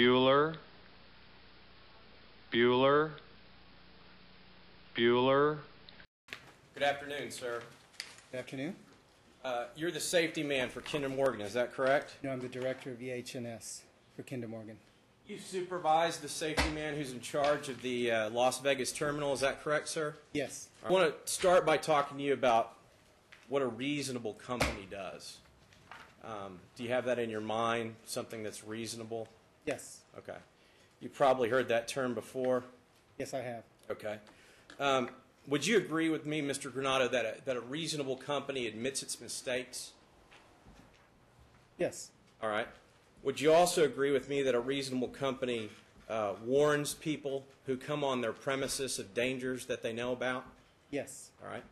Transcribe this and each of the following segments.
Bueller, Bueller, Bueller. Good afternoon, sir. Good afternoon. You're the safety man for Kinder Morgan, is that correct? No, I'm the director of EH&S for Kinder Morgan. You supervise the safety man who's in charge of the Las Vegas terminal, is that correct, sir? Yes. I want to start by talking to you about what a reasonable company does. Do you have that in your mind, something that's reasonable? Yes. Okay. You probably heard that term before. Yes, I have. Okay. Would you agree with me, Mr. Granado, that a reasonable company admits its mistakes? Yes. All right. Would you also agree with me that a reasonable company warns people who come on their premises of dangers that they know about? Yes. All right.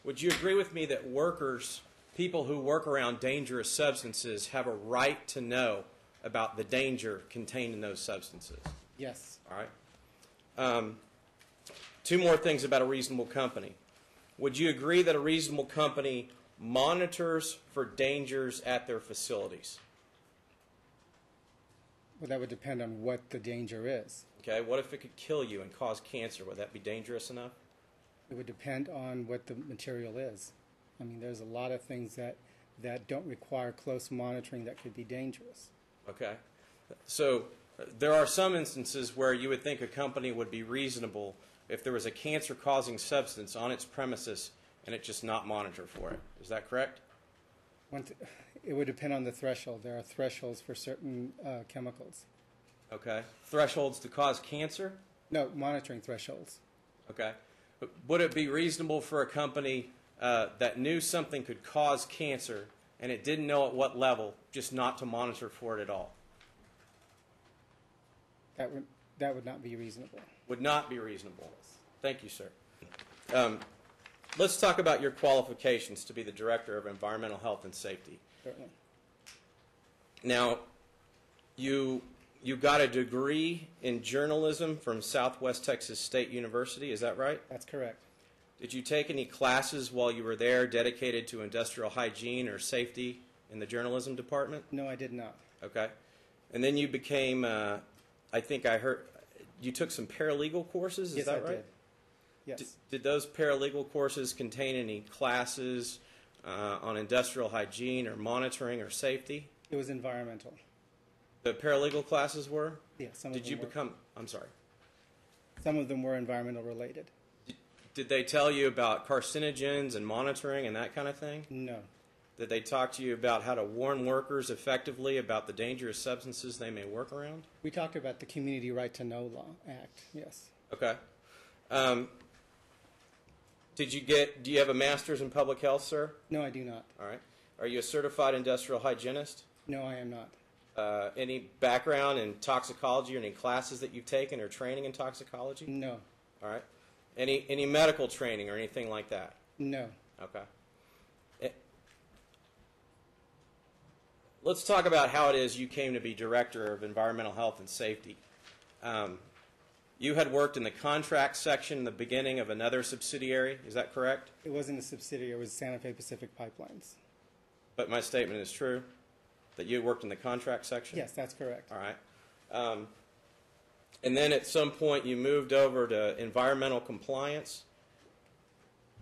Would you agree with me that workers, people who work around dangerous substances, have a right to know about the danger contained in those substances? Yes. All right. Two more things about a reasonable company. Would you agree that a reasonable company monitors for dangers at their facilities? Well, that would depend on what the danger is. Okay. What if it could kill you and cause cancer? Would that be dangerous enough? It would depend on what the material is. I mean, there's a lot of things that don't require close monitoring that could be dangerous. Okay. So there are some instances where you would think a company would be reasonable if there was a cancer-causing substance on its premises and it just not monitor for it. Is that correct? It would depend on the threshold. There are thresholds for certain chemicals. Okay. Thresholds to cause cancer? No, monitoring thresholds. Okay. But would it be reasonable for a company that knew something could cause cancer and it didn't know at what level, just not to monitor for it at all? That would not be reasonable. Would not be reasonable. Thank you, sir. Let's talk about your qualifications to be the Director of Environmental Health and Safety. Certainly. Now, you got a degree in journalism from Southwest Texas State University, is that right? That's correct. Did you take any classes while you were there dedicated to industrial hygiene or safety in the journalism department? No, I did not. Okay. And then you became, I think I heard, you took some paralegal courses, is that right? Yes, I did. Yes. Did those paralegal courses contain any classes on industrial hygiene or monitoring or safety? It was environmental. The paralegal classes were? Yeah, some of Did them you were. become, I'm sorry. Some of them were environmental related. Did they tell you about carcinogens and monitoring and that kind of thing? No. Did they talk to you about how to warn workers effectively about the dangerous substances they may work around? We talked about the Community Right to Know Law Act, yes. Okay. Do you have a master's in public health, sir? No, I do not. All right. Are you a certified industrial hygienist? No, I am not. Any background in toxicology or any classes that you've taken or training in toxicology? No. All right. Any medical training or anything like that? No. Okay. Let's talk about how it is you came to be Director of Environmental Health and Safety. You had worked in the contract section in the beginning of another subsidiary, is that correct? It wasn't a subsidiary, it was Santa Fe Pacific Pipelines. But my statement is true, that you had worked in the contract section? Yes, that's correct. All right. And then at some point you moved over to environmental compliance?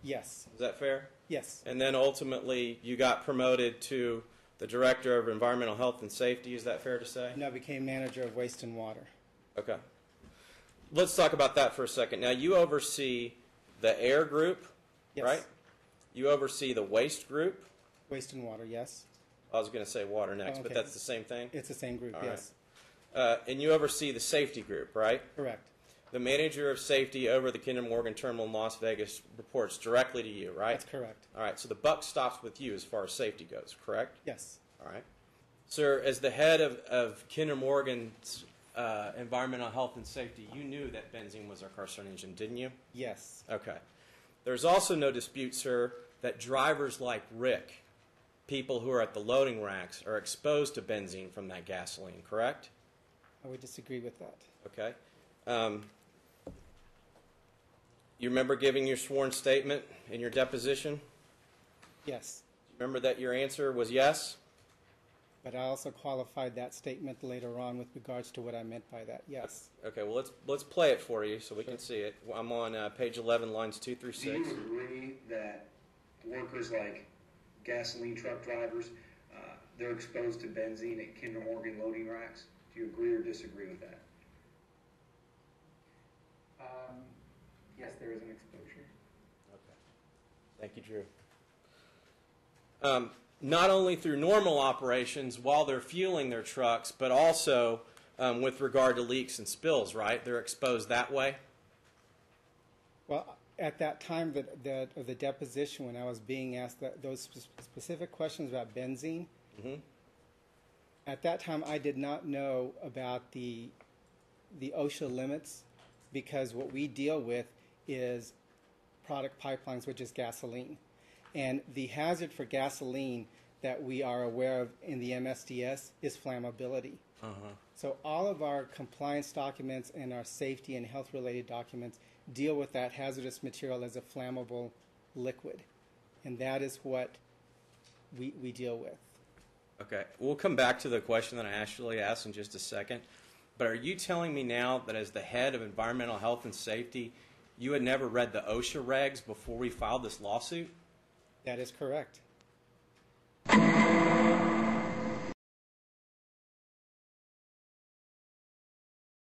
Yes. Is that fair? Yes. And then ultimately you got promoted to the Director of Environmental Health and Safety, is that fair to say? And I became manager of waste and water. Okay. Let's talk about that for a second. Now you oversee the air group, Yes. right? You oversee the waste group. Waste and water, yes. I was going to say water next, Oh, but okay. that's the same thing? It's the same group, All yes. right. And you oversee the safety group, right? Correct. The manager of safety over the Kinder Morgan terminal in Las Vegas reports directly to you, right? That's correct. All right, so the buck stops with you as far as safety goes, correct? Yes. All right. Sir, as the head of Kinder Morgan's environmental health and safety, you knew that benzene was a carcinogen, didn't you? Yes. Okay. There's also no dispute, sir, that drivers like Rick, people who are at the loading racks, are exposed to benzene from that gasoline, correct? I would disagree with that. Okay. You remember giving your sworn statement in your deposition? Yes. Remember that your answer was yes? But I also qualified that statement later on with regards to what I meant by that, yes. Okay, well, let's play it for you so we can see it. I'm on page 11, lines 2 through 6. Do you agree that workers like gasoline truck drivers, they're exposed to benzene at Kinder Morgan loading racks? Do you agree or disagree with that? Yes, there is an exposure. Okay. Thank you, Drew. Not only through normal operations while they're fueling their trucks, but also with regard to leaks and spills, right? They're exposed that way? Well, at that time of the deposition, when I was being asked those specific questions about benzene, at that time I did not know about the OSHA limits, because what we deal with is product pipelines, which is gasoline. And the hazard for gasoline that we are aware of in the MSDS is flammability. So all of our compliance documents and our safety and health-related documents deal with that hazardous material as a flammable liquid. And that is what we deal with. Okay, we'll come back to the question that I actually asked in just a second. But are you telling me now that as the head of environmental health and safety, you had never read the OSHA regs before we filed this lawsuit? That is correct.